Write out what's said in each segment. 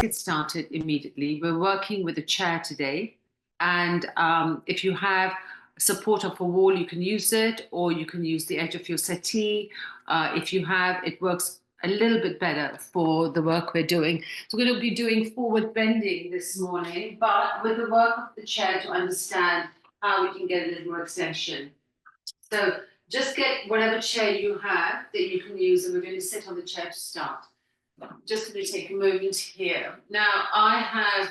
get started immediately. We're working with a chair today. And if you have support of a wall, you can use it, or you can use the edge of your settee. If you have, it works a little bit better for the work we're doing. So we're going to be doing forward bending this morning, but with the work of the chair to understand how we can get a little more extension. So just get whatever chair you have that you can use, and we're going to sit on the chair to start. Just going to take a moment here. Now, I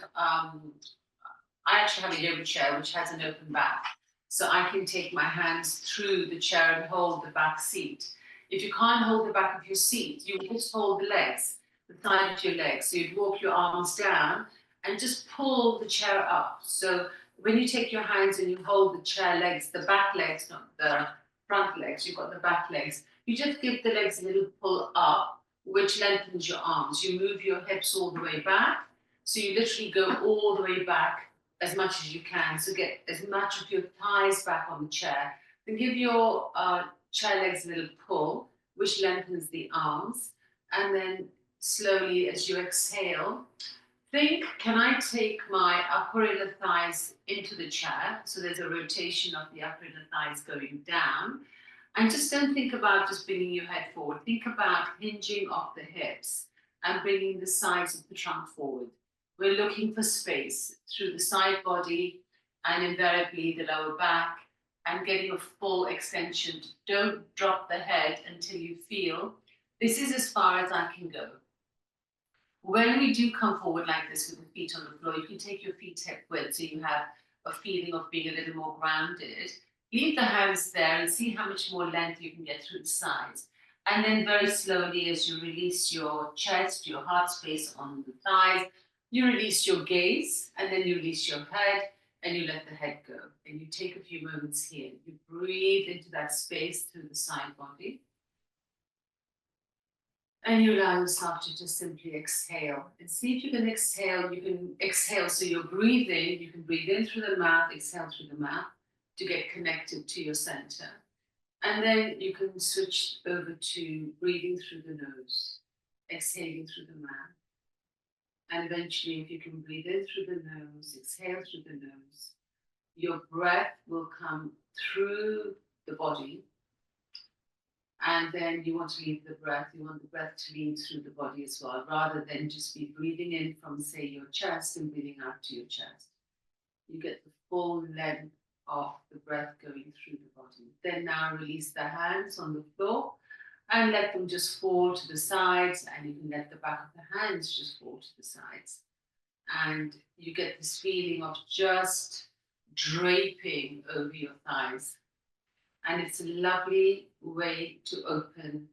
actually have a yoga chair which has an open back, so I can take my hands through the chair and hold the back seat. If you can't hold the back of your seat, you just hold the legs, the side of your legs. So you'd walk your arms down and just pull the chair up. So when you take your hands and you hold the chair legs, the back legs, not the front legs, you've got the back legs, you just give the legs a little pull up, which lengthens your arms. You move your hips all the way back. So you literally go all the way back as much as you can. So get as much of your thighs back on the chair. Then give your chair legs a little pull, which lengthens the arms. And then slowly, as you exhale, think, can I take my upper inner thighs into the chair? So there's a rotation of the upper inner thighs going down. And just don't think about just bringing your head forward. Think about hinging off the hips and bringing the sides of the trunk forward. We're looking for space through the side body and invariably the lower back, and getting a full extension. Don't drop the head until you feel this is as far as I can go. When we do come forward like this with the feet on the floor, you can take your feet hip width so you have a feeling of being a little more grounded. Leave the hands there and see how much more length you can get through the sides. And then very slowly, as you release your chest, your heart space on the thighs, you release your gaze, and then you release your head, and you let the head go. And you take a few moments here. You breathe into that space through the side body. And you allow yourself to just simply exhale. And see if you can exhale. You can exhale, so you're breathing. You can breathe in through the mouth, exhale through the mouth, to get connected to your center. And then you can switch over to breathing through the nose, exhaling through the mouth. And eventually, if you can breathe in through the nose, exhale through the nose, your breath will come through the body. And then you want to leave the breath, you want the breath to leave through the body as well, rather than just be breathing in from, say, your chest and breathing out to your chest. You get the full length of the breath going through the body. Then now release the hands on the floor and let them just fall to the sides, and you can let the back of the hands just fall to the sides. And you get this feeling of just draping over your thighs. And it's a lovely way to open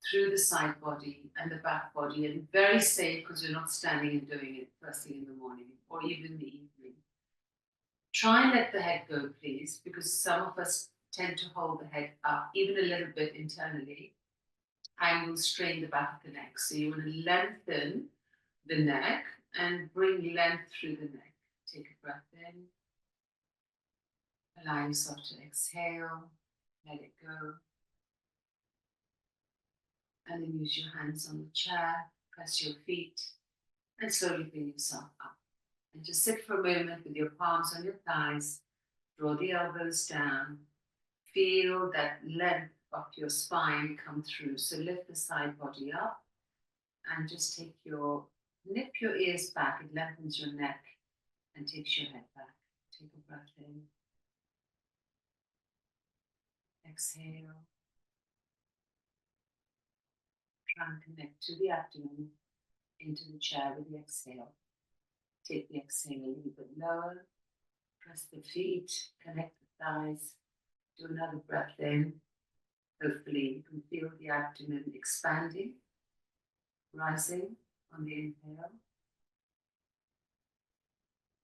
through the side body and the back body, and very safe because you're not standing and doing it first thing in the morning or even in the evening. Try and let the head go, please, because some of us tend to hold the head up even a little bit internally, and will strain the back of the neck. So you want to lengthen the neck and bring length through the neck. Take a breath in. Allow yourself to exhale, let it go. And then use your hands on the chair, press your feet, and slowly bring yourself up. And just sit for a moment with your palms on your thighs, draw the elbows down, feel that length of your spine come through. So lift the side body up, and just nip your ears back, it lengthens your neck and takes your head back. Take a breath in. Exhale. Try and connect to the abdomen, into the chair with the exhale. Take the exhale a little bit lower. Press the feet, connect the thighs. Do another breath in. Hopefully you can feel the abdomen expanding, rising on the inhale.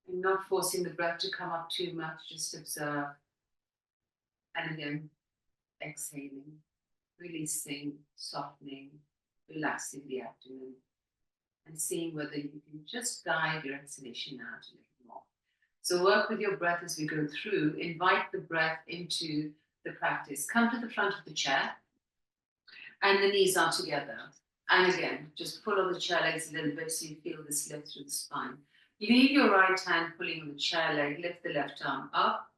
And not forcing the breath to come up too much, just observe. And again, exhaling, releasing, softening, relaxing the abdomen, and seeing whether you can just guide your exhalation out a little more. So work with your breath as we go through. Invite the breath into the practice. Come to the front of the chair, and the knees are together. And again, just pull on the chair legs a little bit so you feel this lift through the spine. Leave your right hand pulling on the chair leg, lift the left arm up.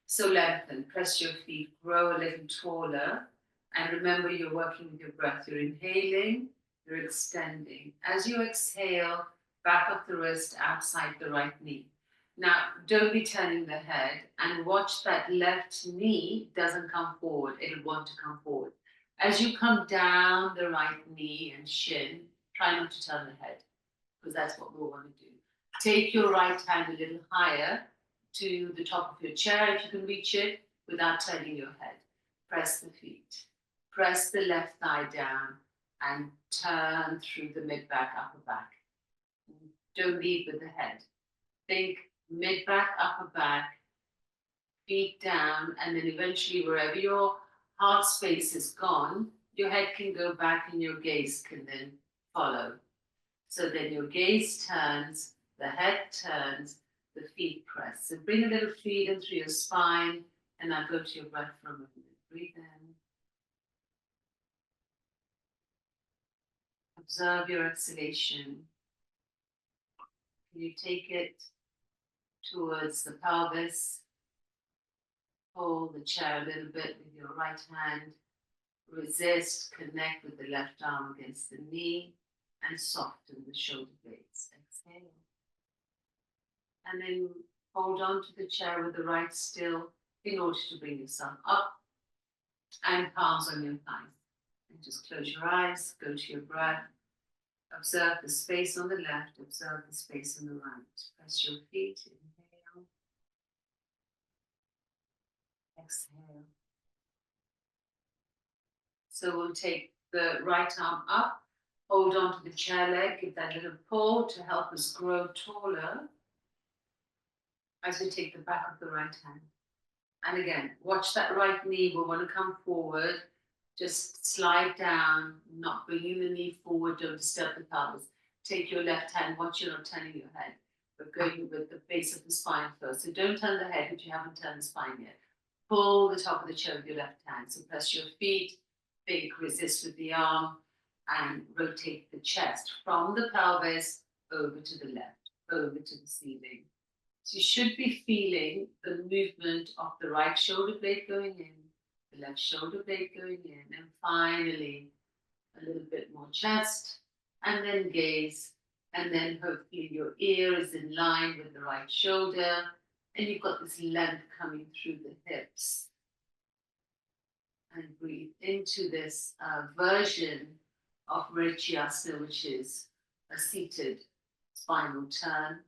So lengthen, press your feet, grow a little taller. And remember, you're working with your breath. You're inhaling, you're extending. As you exhale, back up the wrist, outside the right knee. Now, don't be turning the head, and watch that left knee doesn't come forward. It'll want to come forward. As you come down the right knee and shin, try not to turn the head, because that's what we'll want to do. Take your right hand a little higher to the top of your chair, if you can reach it, without turning your head. Press the feet. Press the left thigh down and turn through the mid-back, upper back. Don't lead with the head. Think mid-back, upper back, feet down, and then eventually wherever your heart space is gone, your head can go back and your gaze can then follow. So then your gaze turns, the head turns, the feet press. So bring a little freedom through your spine, and now go to your breath for a moment. Breathe in. Observe your exhalation. Can you take it towards the pelvis? Hold the chair a little bit with your right hand. Resist, connect with the left arm against the knee, and soften the shoulder blades. Exhale. And then hold on to the chair with the right still in order to bring yourself up, and palms on your thighs. And just close your eyes, go to your breath. Observe the space on the left, observe the space on the right. Press your feet, inhale. Exhale. So we'll take the right arm up, hold on to the chair leg, give that little pull to help us grow taller as we take the back of the right hand. And again, watch that right knee will want to come forward. Just slide down, not bringing the knee forward, don't disturb the pelvis. Take your left hand, watch you're not turning your head, but going with the base of the spine first. So don't turn the head if you haven't turned the spine yet. Pull the top of the chair with your left hand. So press your feet, think, resist with the arm, and rotate the chest from the pelvis over to the left, over to the ceiling. So you should be feeling the movement of the right shoulder blade going in, the left shoulder blade going in, and finally a little bit more chest, and then gaze, and then hopefully your ear is in line with the right shoulder, and you've got this length coming through the hips. And breathe into this version of Vrikshiasana, which is a seated spinal turn,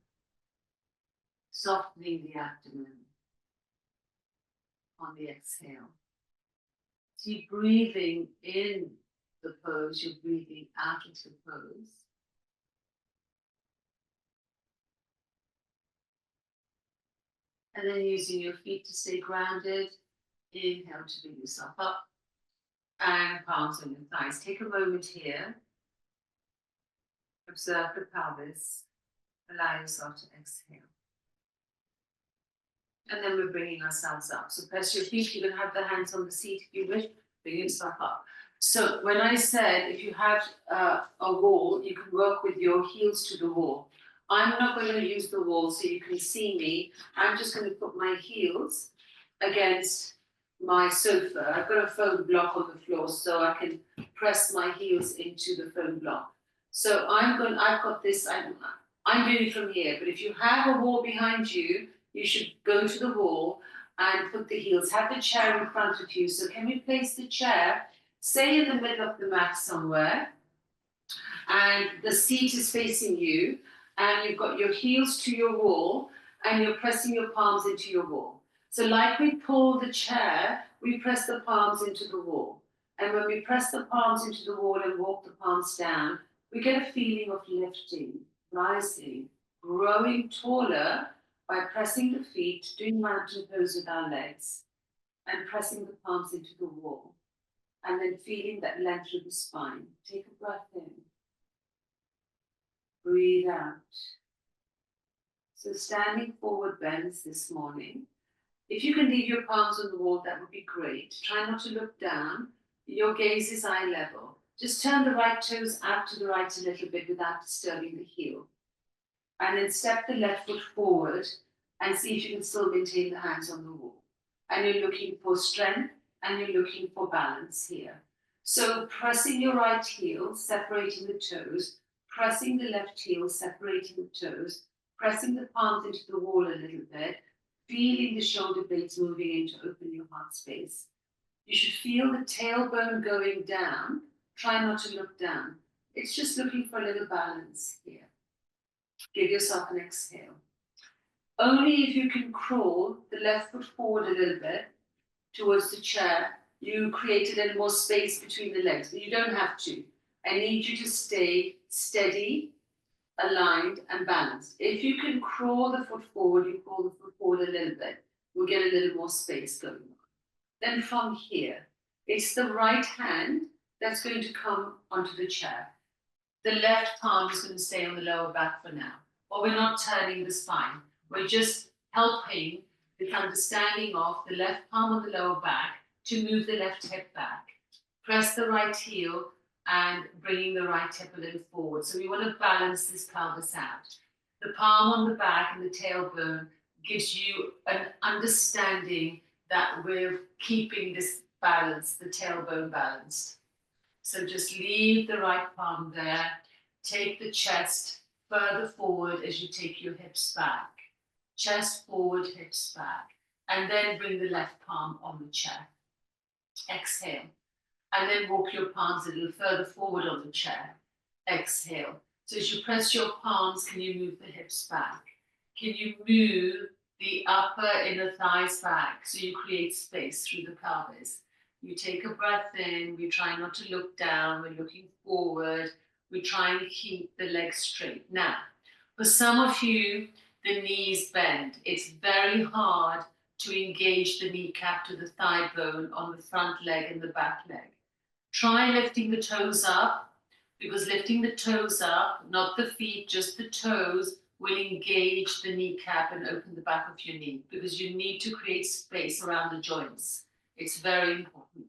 softening the abdomen on the exhale. So you're breathing in the pose, you're breathing out of the pose. And then using your feet to stay grounded, inhale to bring yourself up, and palms on your thighs. Take a moment here, observe the pelvis, allow yourself to exhale. And then we're bringing ourselves up. So press your feet, you can have the hands on the seat if you wish, bring yourself up. So when I said if you have a wall, you can work with your heels to the wall. I'm not going to use the wall so you can see me. I'm just going to put my heels against my sofa. I've got a foam block on the floor so I can press my heels into the foam block. So I've got this, I'm doing it from here, but if you have a wall behind you, you should go to the wall and put the heels, have the chair in front of you. So can we place the chair, say in the middle of the mat somewhere, and the seat is facing you, and you've got your heels to your wall, and you're pressing your palms into your wall. So like we pull the chair, we press the palms into the wall. And when we press the palms into the wall and walk the palms down, we get a feeling of lifting, rising, growing taller by pressing the feet, doing mountain pose with our legs, and pressing the palms into the wall. And then feeling that length through the spine. Take a breath in. Breathe out. So standing forward bends this morning. If you can leave your palms on the wall, that would be great. Try not to look down. Your gaze is eye level. Just turn the right toes out to the right a little bit without disturbing the heel. And then step the left foot forward and see if you can still maintain the hands on the wall. And you're looking for strength and you're looking for balance here. So pressing your right heel, separating the toes, pressing the left heel, separating the toes, pressing the palms into the wall a little bit, feeling the shoulder blades moving in to open your heart space. You should feel the tailbone going down. Try not to look down. It's just looking for a little balance here. Give yourself an exhale. Only if you can crawl the left foot forward a little bit towards the chair, you create a little more space between the legs, but you don't have to. I need you to stay steady, aligned, and balanced. If you can crawl the foot forward, you crawl the foot forward a little bit. We'll get a little more space going on. Then from here, it's the right hand that's going to come onto the chair. The left palm is going to stay on the lower back for now. But we're not turning the spine. We're just helping with understanding of the left palm on the lower back to move the left hip back. Press the right heel and bringing the right hip a little forward. So we want to balance this pelvis out. The palm on the back and the tailbone gives you an understanding that we're keeping this balance, the tailbone balanced. So just leave the right palm there. Take the chest further forward as you take your hips back. Chest forward, hips back. And then bring the left palm on the chair. Exhale. And then walk your palms a little further forward on the chair. Exhale. So as you press your palms, can you move the hips back? Can you move the upper inner thighs back so you create space through the pelvis? You take a breath in, we try not to look down, we're looking forward, we try and keep the legs straight. Now, for some of you, the knees bend. It's very hard to engage the kneecap to the thigh bone on the front leg and the back leg. Try lifting the toes up, because lifting the toes up, not the feet, just the toes, will engage the kneecap and open the back of your knee, because you need to create space around the joints. It's very important.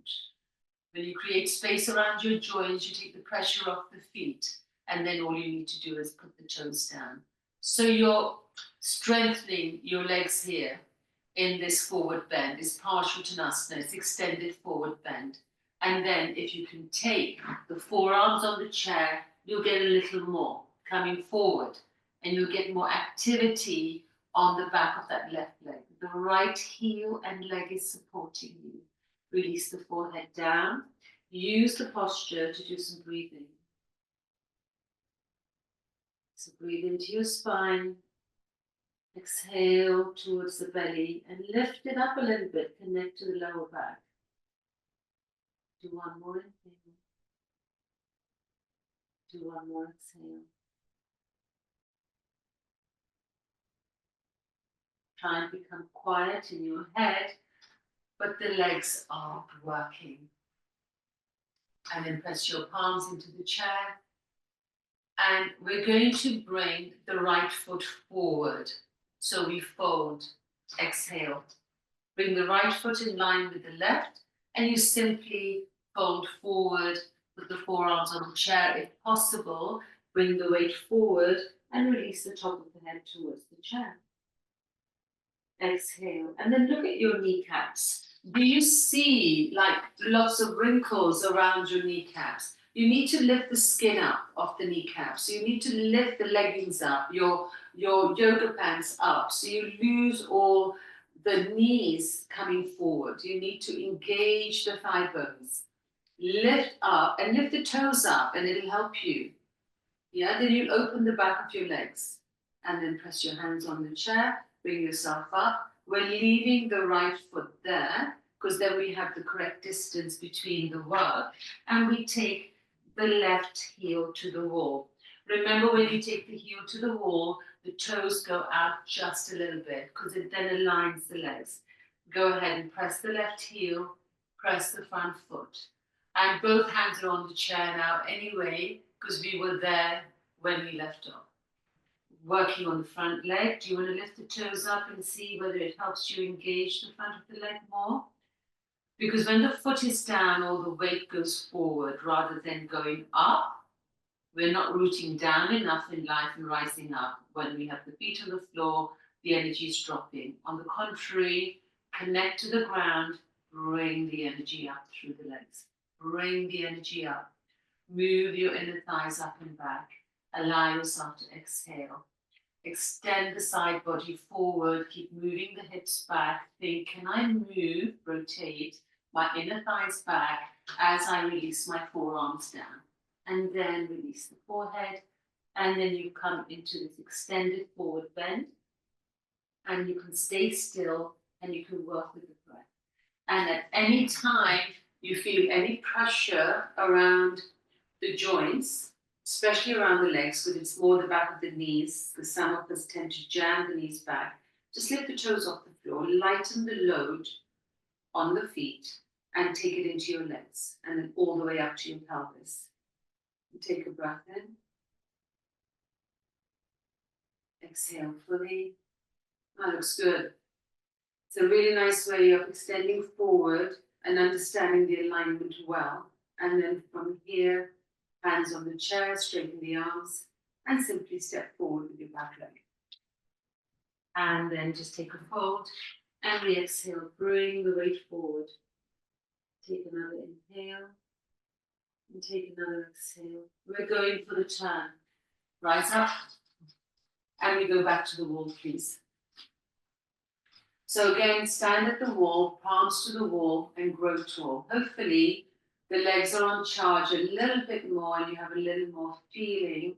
When you create space around your joints, you take the pressure off the feet, and then all you need to do is put the toes down. So you're strengthening your legs here in this forward bend, this Parsvottanasana, it's extended forward bend. And then if you can take the forearms on the chair, you'll get a little more coming forward, and you'll get more activity on the back of that left leg. The right heel and leg is supporting you. Release the forehead down. Use the posture to do some breathing. So breathe into your spine. Exhale towards the belly and lift it up a little bit. Connect to the lower back. Do one more inhale. Do one more exhale. Try and become quiet in your head, but the legs are working. And then press your palms into the chair. And we're going to bring the right foot forward. So we fold, exhale. Bring the right foot in line with the left, and you simply fold forward with the forearms on the chair. If possible, bring the weight forward and release the top of the head towards the chair. Exhale, and then look at your kneecaps. Do you see like lots of wrinkles around your kneecaps? You need to lift the skin up of the kneecaps. So you need to lift the leggings up, your yoga pants up, so you lose all the knees coming forward. You need to engage the thigh bones. Lift up and lift the toes up, and it'll help you. Yeah, then you'll open the back of your legs, and then press your hands on the chair. Bring yourself up. We're leaving the right foot there, because then we have the correct distance between the work, and we take the left heel to the wall. Remember, when you take the heel to the wall, the toes go out just a little bit, because it then aligns the legs. Go ahead and press the left heel, press the front foot. And both hands are on the chair now anyway, because we were there when we left off. Working on the front leg. Do you want to lift the toes up and see whether it helps you engage the front of the leg more? Because when the foot is down, all the weight goes forward rather than going up. We're not rooting down enough in life and rising up. When we have the feet on the floor, the energy is dropping. On the contrary, connect to the ground, bring the energy up through the legs. Bring the energy up. Move your inner thighs up and back. Allow yourself to exhale. Extend the side body forward. Keep moving the hips back. Think, can I move, rotate my inner thighs back as I release my forearms down? And then release the forehead. And then you come into this extended forward bend. And you can stay still and you can work with the breath. And at any time you feel any pressure around the joints, especially around the legs, because it's more the back of the knees, because some of us tend to jam the knees back, just lift the toes off the floor, lighten the load on the feet, and take it into your legs, and then all the way up to your pelvis. And take a breath in. Exhale fully. That looks good. It's a really nice way of extending forward and understanding the alignment well. And then from here, hands on the chair, straighten the arms, and simply step forward with your back leg. And then just take a fold, and we exhale, bring the weight forward. Take another inhale, and take another exhale. We're going for the turn. Rise up, and we go back to the wall, please. So again, stand at the wall, palms to the wall, and grow tall. Hopefully, the legs are on charge a little bit more and you have a little more feeling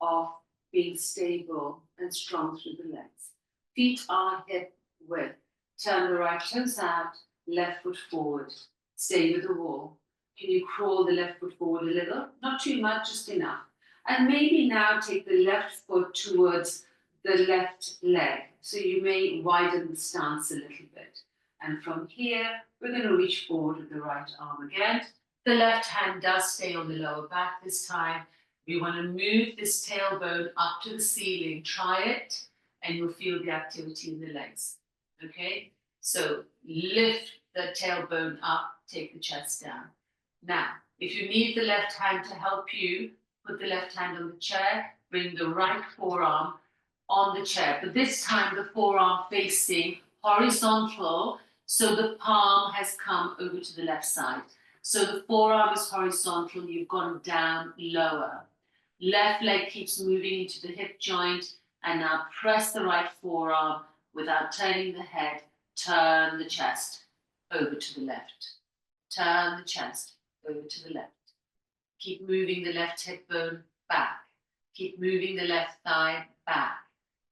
of being stable and strong through the legs. Feet are hip width. Turn the right toes out, left foot forward. Stay with the wall. Can you crawl the left foot forward a little? Not too much, just enough. And maybe now take the left foot towards the left leg. So you may widen the stance a little bit. And from here, we're going to reach forward with the right arm again. The left hand does stay on the lower back this time. We want to move this tailbone up to the ceiling. Try it, and you'll feel the activity in the legs. Okay? So lift the tailbone up, take the chest down. Now, if you need the left hand to help you, put the left hand on the chair, bring the right forearm on the chair. But this time, the forearm facing horizontal, so the palm has come over to the left side. So the forearm is horizontal, you've gone down lower. Left leg keeps moving into the hip joint, and now press the right forearm without turning the head. Turn the chest over to the left. Turn the chest over to the left. Keep moving the left hip bone back. Keep moving the left thigh back.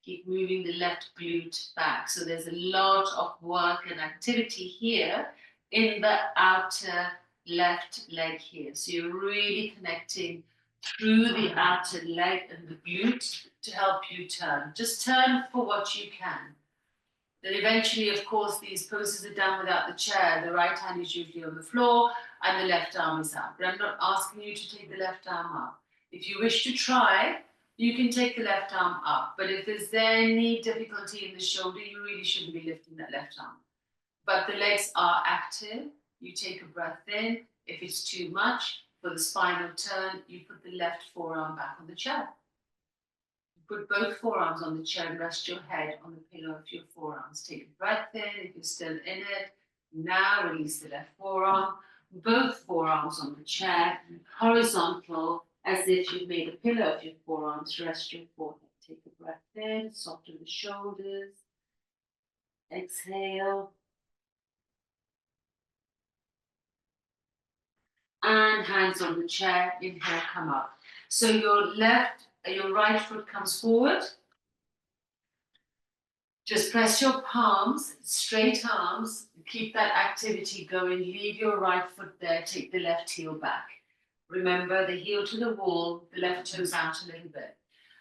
Keep moving the left glute back. So there's a lot of work and activity here in the outer left leg here. So you're really connecting through the outer leg and the glute to help you turn. Just turn for what you can. Then eventually, of course, these poses are done without the chair. The right hand is usually on the floor and the left arm is up. But I'm not asking you to take the left arm up. If you wish to try, you can take the left arm up. But if there's any difficulty in the shoulder, you really shouldn't be lifting that left arm. But the legs are active. You take a breath in. If it's too much for the spinal turn, you put the left forearm back on the chair. Put both forearms on the chair and rest your head on the pillow of your forearms. Take a breath in if you're still in it. Now release the left forearm. Both forearms on the chair, horizontal, as if you've made a pillow of your forearms. Rest your forehead. Take a breath in, soften the shoulders. Exhale. And hands on the chair. Inhale, come up. So your right foot comes forward. Just press your palms, straight arms, keep that activity going. Leave your right foot there, take the left heel back. Remember the heel to the wall, the left toes out a little bit.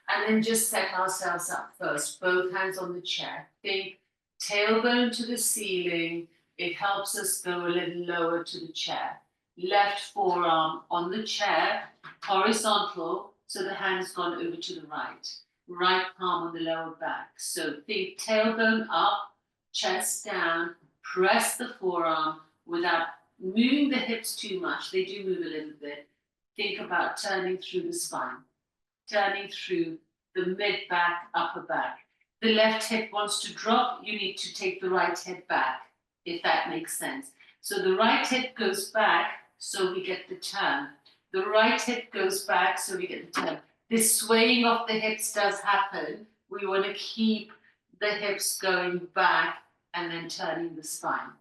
And then just set ourselves up first, both hands on the chair. Think tailbone to the ceiling. It helps us go a little lower to the chair. Left forearm on the chair, horizontal, so the hand's gone over to the right. Right palm on the lower back. So think tailbone up, chest down, press the forearm, without moving the hips too much. They do move a little bit. Think about turning through the spine, turning through the mid back, upper back. The left hip wants to drop, you need to take the right hip back, if that makes sense. So the right hip goes back, so we get the turn. The right hip goes back, so we get the turn. This swaying of the hips does happen. We want to keep the hips going back and then turning the spine.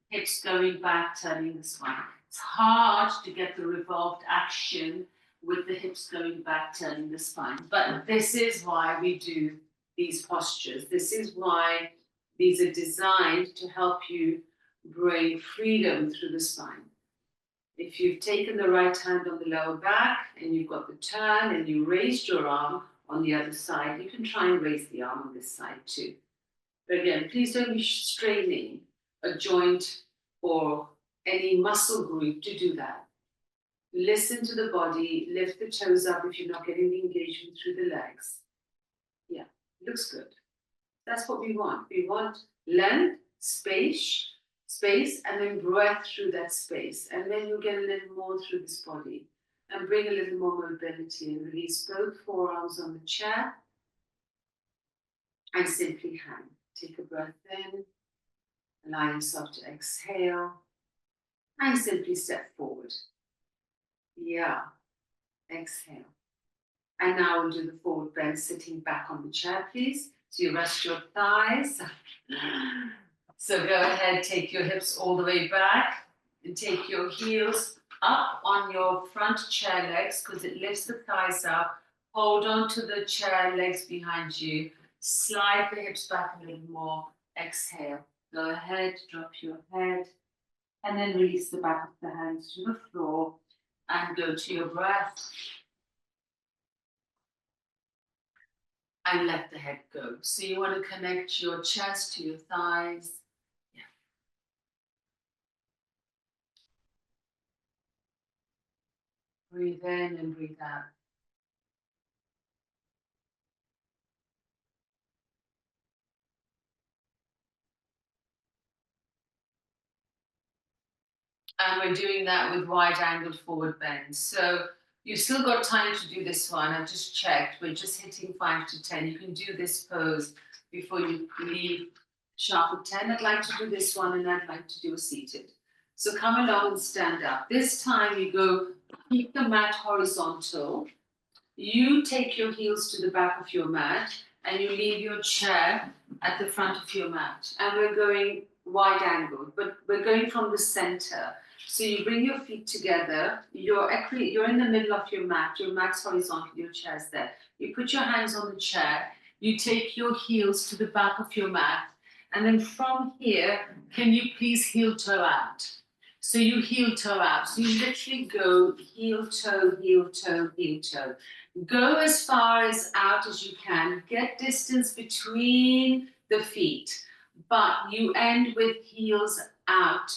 Hips going back, turning the spine. It's hard to get the revolved action with the hips going back, turning the spine. But this is why we do these postures. This is why these are designed to help you bring freedom through the spine. If you've taken the right hand on the lower back and you've got the turn and you raised your arm on the other side, you can try and raise the arm on this side too. But again, please don't be straining a joint or any muscle group to do that. Listen to the body, lift the toes up if you're not getting the engagement through the legs. Yeah, looks good. That's what we want. We want length, space, and then breath through that space. And then you'll get a little more through this body and bring a little more mobility and release both forearms on the chair and simply hang. Take a breath in, allow yourself to exhale and simply step forward. Yeah, exhale. And now we'll do the forward bend, sitting back on the chair, please. So you rest your thighs. So go ahead, take your hips all the way back and take your heels up on your front chair legs because it lifts the thighs up. Hold on to the chair legs behind you. Slide the hips back a little more. Exhale. Go ahead, drop your head and then release the back of the hands to the floor and go to your breath. And let the head go. So you want to connect your chest to your thighs. Yeah. Breathe in and breathe out. And we're doing that with wide-angled forward bends. So you've still got time to do this one. I've just checked. We're just hitting 5 to 10. You can do this pose before you leave sharp at 10. I'd like to do this one and I'd like to do a seated. So come along and stand up. This time you go, keep the mat horizontal. You take your heels to the back of your mat and you leave your chair at the front of your mat. And we're going wide angled, but we're going from the center. So you bring your feet together, you're in the middle of your mat's horizontal, your chair's there. You put your hands on the chair, you take your heels to the back of your mat, and then from here, can you please heel toe out? So you heel toe out. So you literally go heel toe, heel toe, heel toe. Go as far as out as you can. Get distance between the feet, but you end with heels out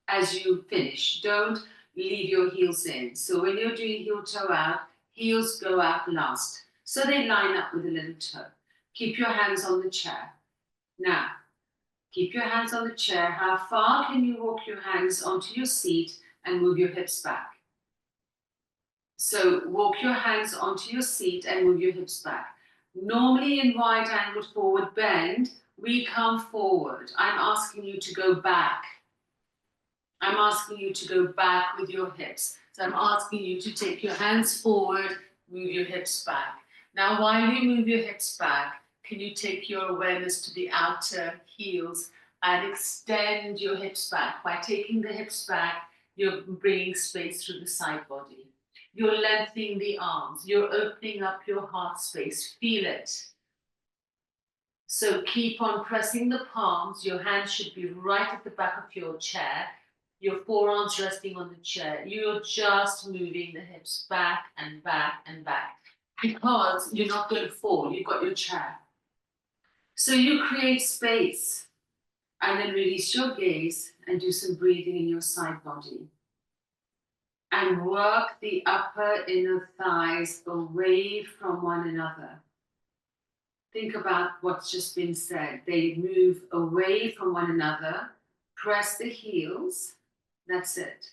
as you finish. Don't leave your heels in. So when you're doing heel toe out, heels go out last. So they line up with a little toe. Keep your hands on the chair. Now, keep your hands on the chair. How far can you walk your hands onto your seat and move your hips back? So walk your hands onto your seat and move your hips back. Normally in wide angled forward bend, we come forward. I'm asking you to go back. I'm asking you to go back with your hips. So I'm asking you to take your hands forward, move your hips back. Now, while you move your hips back, can you take your awareness to the outer heels and extend your hips back? By taking the hips back, you're bringing space through the side body. You're lengthening the arms. You're opening up your heart space. Feel it. So keep on pressing the palms. Your hands should be right at the back of your chair. Your forearms resting on the chair. You're just moving the hips back and back and back because you're not going to fall. You've got your chair. So you create space and then release your gaze and do some breathing in your side body. And work the upper inner thighs away from one another. Think about what's just been said. They move away from one another. Press the heels. That's it.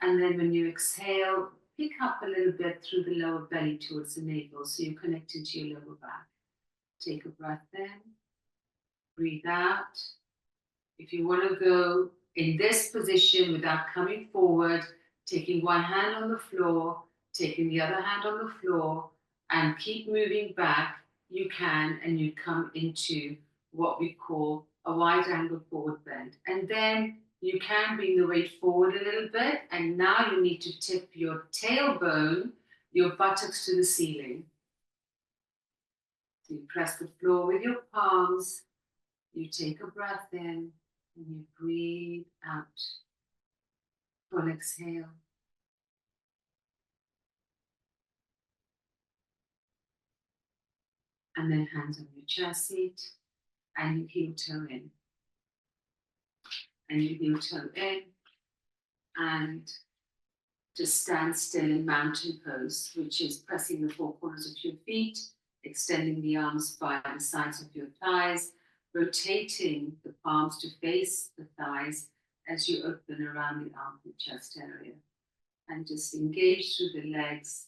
And then when you exhale, pick up a little bit through the lower belly towards the navel, so you're connecting to your lower back. Take a breath in. Breathe out. If you want to go in this position without coming forward, taking one hand on the floor, taking the other hand on the floor, and keep moving back, you can, and you come into what we call a wide angle forward bend. And then you can bring the weight forward a little bit, and now you need to tip your tailbone, your buttocks to the ceiling. So you press the floor with your palms, you take a breath in, and you breathe out. Full exhale. And then hands on your chest seat, and you heel toe in. And you heel toe in, and just stand still in mountain pose, which is pressing the four corners of your feet, extending the arms by the sides of your thighs, rotating the palms to face the thighs as you open around the armpit chest area. And just engage through the legs.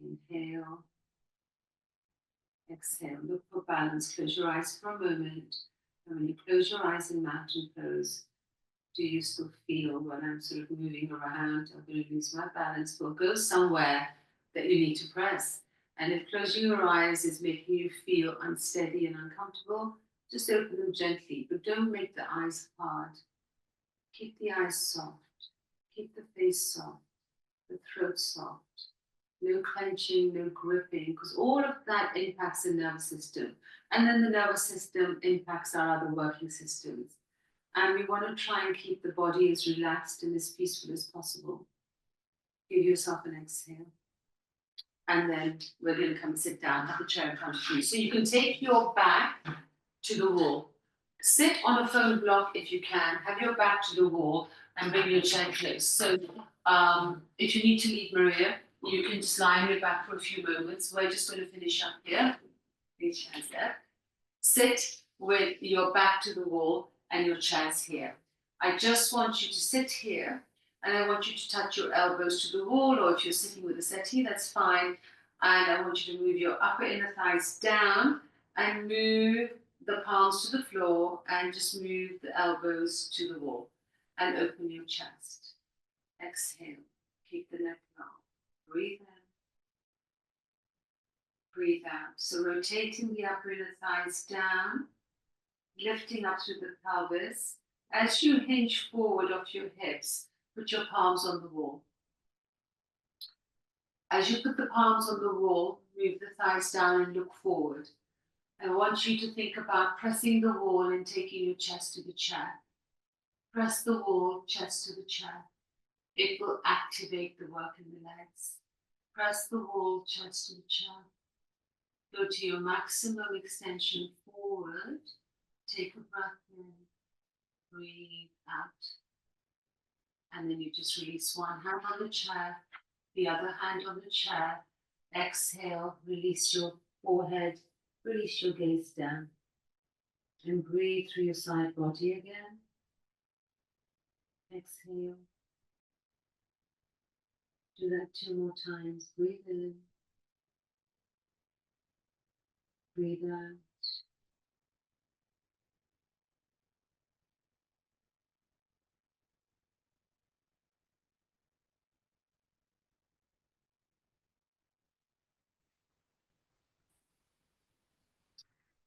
Inhale. Exhale. Look for balance. Close your eyes for a moment. And when you close your eyes in mountain pose, do you still feel when I'm sort of moving around, I'm going to lose my balance, or go somewhere that you need to press? And if closing your eyes is making you feel unsteady and uncomfortable, just open them gently, but don't make the eyes hard. Keep the eyes soft. Keep the face soft. The throat soft. No clenching, no gripping, because all of that impacts the nervous system. And then the nervous system impacts our other working systems. And we want to try and keep the body as relaxed and as peaceful as possible. Give yourself an exhale. And then we're going to come sit down, have the chair in front of you. So you can take your back to the wall. Sit on a foam block if you can. Have your back to the wall and bring your chair close. So if you need to leave, Maria, you can just lie on your back for a few moments. We're just going to finish up here. These chairs there. Sit with your back to the wall and your chairs here. I just want you to sit here, and I want you to touch your elbows to the wall, or if you're sitting with a settee, that's fine. And I want you to move your upper inner thighs down and move the palms to the floor and just move the elbows to the wall and open your chest. Exhale. Keep the neck long. Breathe in. Breathe out. So rotating the upper inner thighs down, lifting up through the pelvis. As you hinge forward off your hips, put your palms on the wall. As you put the palms on the wall, move the thighs down and look forward. I want you to think about pressing the wall and taking your chest to the chair. Press the wall, chest to the chair. It will activate the work in the legs. Press the wall, chest to the chair. Go to your maximum extension forward. Take a breath in. Breathe out. And then you just release one hand on the chair, the other hand on the chair. Exhale, release your forehead, release your gaze down. And breathe through your side body again. Exhale. Do that 2 more times. Breathe in. Breathe out.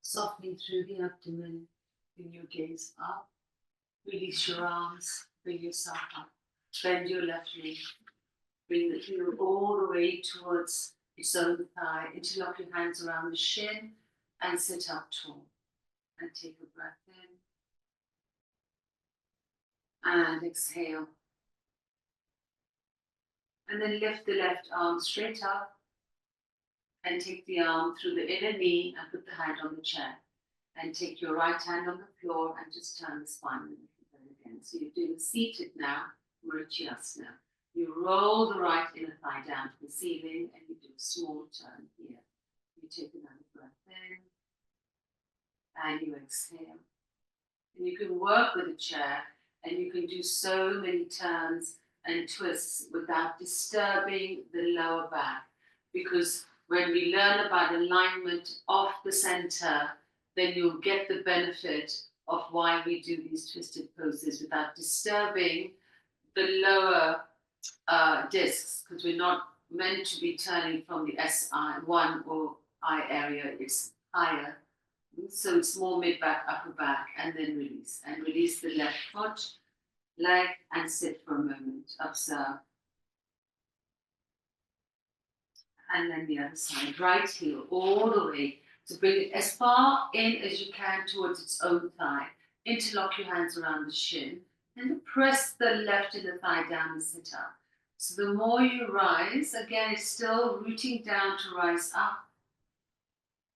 Softening through the abdomen, bring your gaze up, release your arms, bring yourself up, bend your left knee, bring the heel all the way towards your shoulder thigh, interlock your hands around the shin and sit up tall. And take a breath in and exhale. And then lift the left arm straight up and take the arm through the inner knee and put the hand on the chair. And take your right hand on the floor and just turn the spine a little bit again. So you're doing seated now, Murichyasana. You roll the right inner thigh down to the ceiling and you do a small turn here. You take another breath in and you exhale. And you can work with the chair And you can do so many turns and twists without disturbing the lower back. Because when we learn about alignment of the center, then you'll get the benefit of why we do these twisted poses without disturbing the lower discs, because we're not meant to be turning from the SI1 or I area, it's higher. So it's more mid-back, upper back, and then release. And release the left foot, leg, and sit for a moment. Observe. And then the other side, right heel, all the way. So bring it as far in as you can towards its own thigh. Interlock your hands around the shin and press the left inner thigh down and sit up. So the more you rise, again, it's still rooting down to rise up,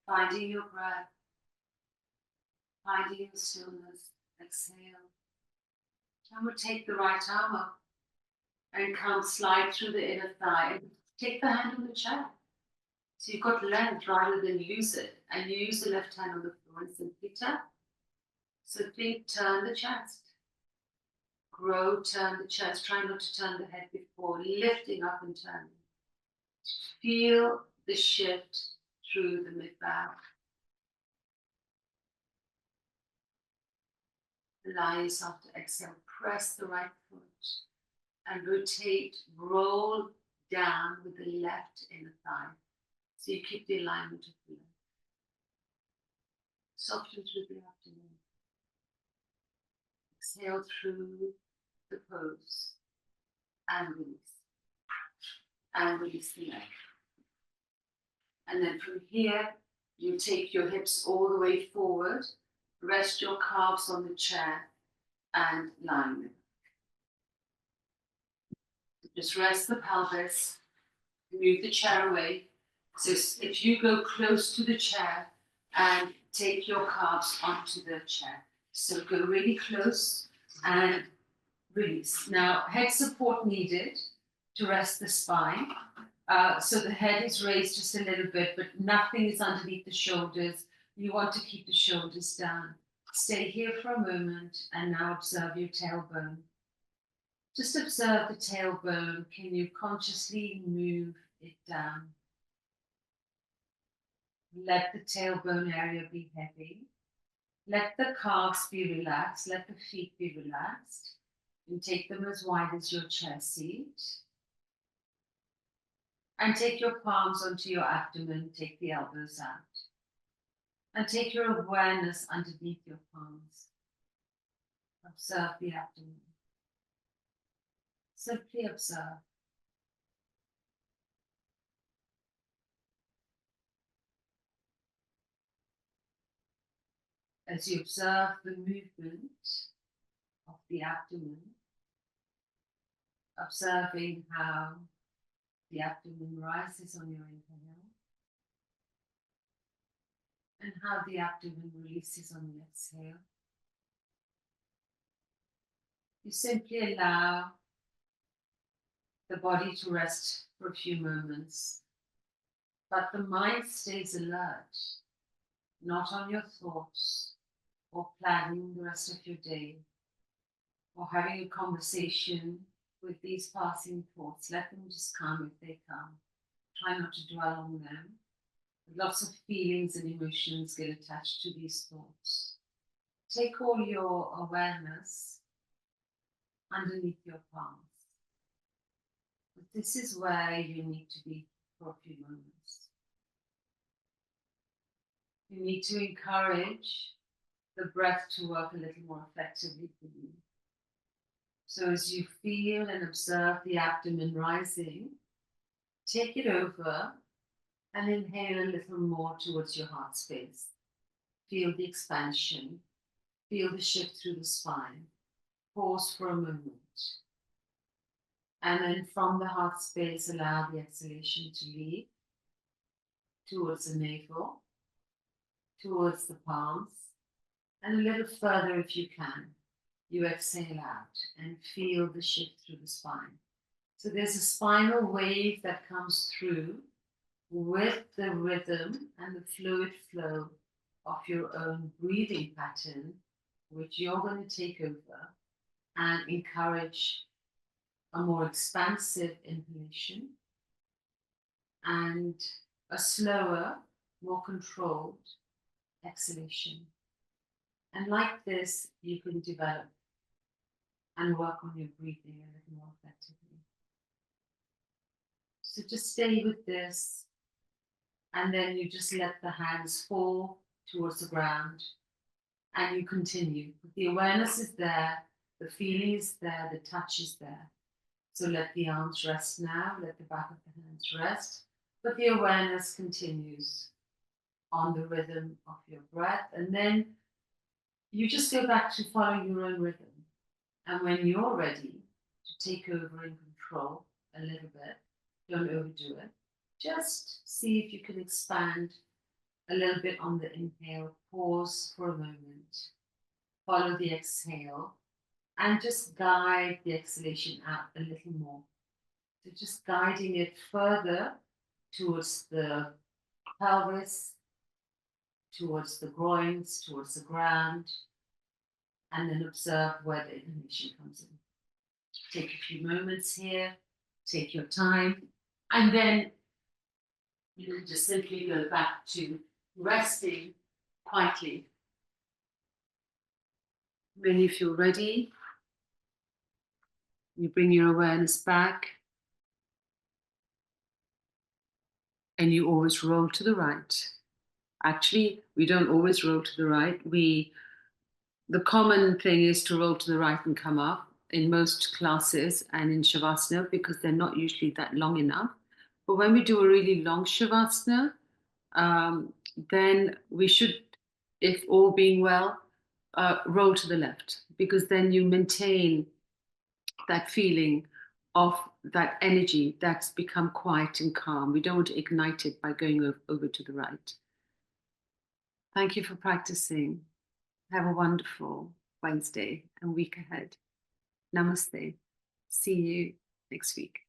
finding your breath, finding your stillness. Exhale. And we'll take the right arm up and come slide through the inner thigh and take the hand on the chair. So you've got length rather than lose it. And you use the left hand on the floor and simply tap. So think, turn the chest. Grow, turn the chest. Try not to turn the head before lifting up and turning. Feel the shift through the mid-back. Allow yourself to exhale. Press the right foot and rotate, roll down with the left inner thigh. So you keep the alignment of the leg. Soften through the abdomen. Exhale through the pose and release. And release the leg. And then from here, you take your hips all the way forward. Rest your calves on the chair and line them. Just rest the pelvis. Move the chair away. So if you go close to the chair and take your calves onto the chair. So go really close and release. Now, head support needed to rest the spine. So the head is raised just a little bit, but nothing is underneath the shoulders. You want to keep the shoulders down. Stay here for a moment and now observe your tailbone. Just observe the tailbone. Can you consciously move it down? Let the tailbone area be heavy. Let the calves be relaxed. Let the feet be relaxed. And take them as wide as your chair seat. And take your palms onto your abdomen. Take the elbows out. And take your awareness underneath your palms. Observe the abdomen. Simply observe. As you observe the movement of the abdomen, observing how the abdomen rises on your inhale and how the abdomen releases on the exhale. You simply allow the body to rest for a few moments, but the mind stays alert, not on your thoughts or planning the rest of your day or having a conversation with these passing thoughts. Let them just come if they come. Try not to dwell on them. Lots of feelings and emotions get attached to these thoughts. Take all your awareness underneath your palms. But this is where you need to be for a few moments. You need to encourage the breath to work a little more effectively for you. So as you feel and observe the abdomen rising, take it over and inhale a little more towards your heart space. Feel the expansion. Feel the shift through the spine. Pause for a moment. And then from the heart space, allow the exhalation to lead towards the navel, towards the palms, and a little further if you can. You exhale out and feel the shift through the spine. So there's a spinal wave that comes through with the rhythm and the fluid flow of your own breathing pattern, which you're going to take over. and encourage a more expansive inhalation and a slower, more controlled exhalation. And like this, you can develop and work on your breathing a little more effectively. So just stay with this, and then you just let the hands fall towards the ground, and you continue. The awareness is there, the feeling is there, the touch is there. So let the arms rest now, let the back of the hands rest, but the awareness continues on the rhythm of your breath. And then you just go back to following your own rhythm. And when you're ready to take over and control a little bit, don't overdo it. Just see if you can expand a little bit on the inhale, pause for a moment, follow the exhale, and just guide the exhalation out a little more. So just guiding it further towards the pelvis, towards the groins, towards the ground, and then observe where the inhalation comes in. Take a few moments here, take your time, and then you can just simply go back to resting quietly. When you feel ready, you bring your awareness back, and you always roll to the right. Actually, we don't always roll to the right. The common thing is to roll to the right and come up in most classes and in Shavasana, because they're not usually that long enough. But when we do a really long Shavasana, then we should, if all being well, roll to the left, because then you maintain that feeling of that energy that's become quiet and calm. We don't want to ignite it by going over to the right. Thank you for practicing. Have a wonderful Wednesday and week ahead. Namaste. See you next week.